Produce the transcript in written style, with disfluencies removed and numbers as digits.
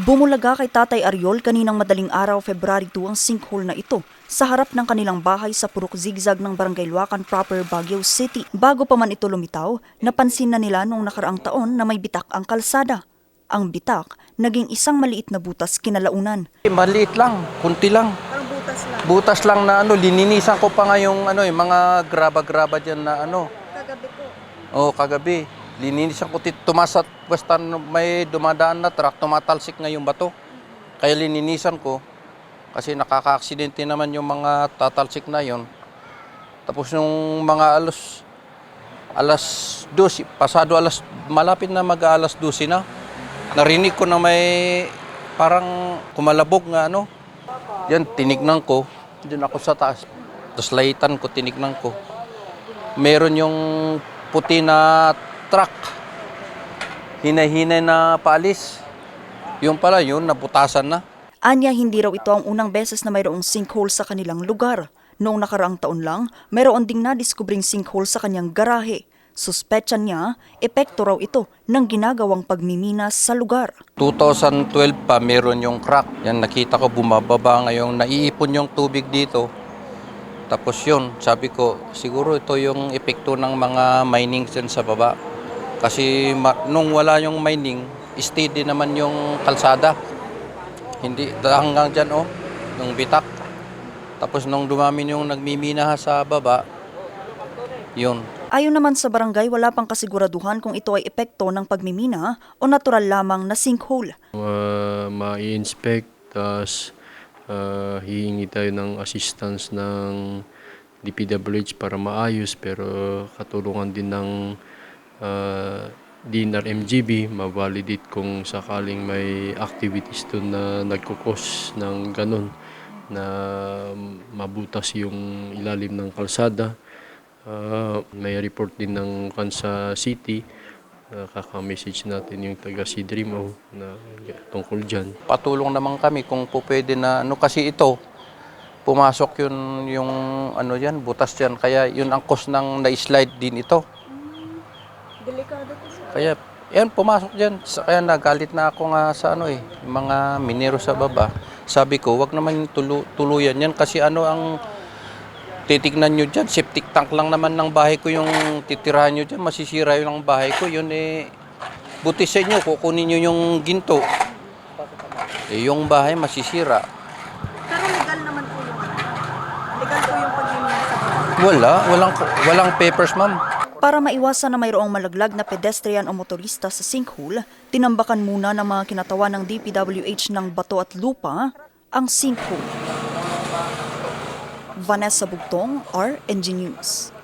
Bumulaga kay Tatay Ariol kaninang madaling araw February 2 ang sinkhole na ito sa harap ng kanilang bahay sa Purok Zigzag ng Barangay Luacan Proper, Baguio City. Bago pa man ito lumitaw, napansin na nila noong nakaraang taon na may bitak ang kalsada. Ang bitak, naging isang maliit na butas kinalaunan. Maliit lang, kunti lang. Parang butas lang. Butas lang na lininisan ko pa nga yung mga graba-graba diyan na Kagabi po. Oh, kagabi. Linisan ko tumasat western may dumadaan na truck, tumatalsik nga yung bato. Kaya lininisan ko kasi nakaka-aksidente naman yung mga tatalsik na yon. Tapos yung mga alas 12, pasado malapit na mag-alas 12 na. Narinig ko na may parang kumalabog nga Yan, tinignan ko. Diyan ako sa taas. Tapos layitan ko, tinignan ko. Meron yung puti na truck. Hinay-hinay na paalis. Yung pala yun, nabutasan na. Anya, hindi raw ito ang unang beses na mayroong sinkhole sa kanilang lugar. Noong nakaraang taon lang, mayroon ding nadiskubring sinkhole sa kanyang garahe. Suspetsa niya, epekto raw ito ng ginagawang pagmiminas sa lugar. 2012 pa, meron yung crack. Yan, nakita ko bumababa ngayong naiipon yung tubig dito. Tapos yun, sabi ko, siguro ito yung epekto ng mga mining dyan sa baba. Kasi nung wala yung mining, steady naman yung kalsada. Hindi, hanggang dyan yung bitak. Tapos nung dumami yung nagmimina sa baba, yun. Ayon naman sa barangay, wala pang kasiguraduhan kung ito ay epekto ng pagmimina o natural lamang na sinkhole. Ma-i-inspect, tapos hihingi tayo ng assistance ng DPWH para maayos, pero katulungan din ng DNR-MGB, ma-validate kung sakaling may activities doon na nagkukos ng ganun, na mabutas yung ilalim ng kalsada. May report din ng Kansas City, kaka-message natin yung taga CDRIMO na tungkol dyan. Patulong naman kami kung po pwede na kasi ito, pumasok yung yan, butas dyan. Kaya yun ang cause ng na-slide din ito. Delikado po. Kaya yan, pumasok dyan. Kaya nagalit na ako nga sa yung mga minero sa baba. Sabi ko, wag naman tuluyan yan kasi ang titignan nyo dyan, septic tank lang naman ng bahay ko yung titirahan nyo dyan, masisira yun ang bahay ko. Yun buti sa inyo, kukunin nyo yung ginto. Yung bahay masisira. Pero legal naman po yung legal po yung pagmimina sa bahay? Walang papers, ma'am. Para maiwasan na mayroong malaglag na pedestrian o motorista sa sinkhole, tinambakan muna ng mga kinatawan ng DPWH ng bato at lupa ang sinkhole. Vanessa Bugtong, RNG News.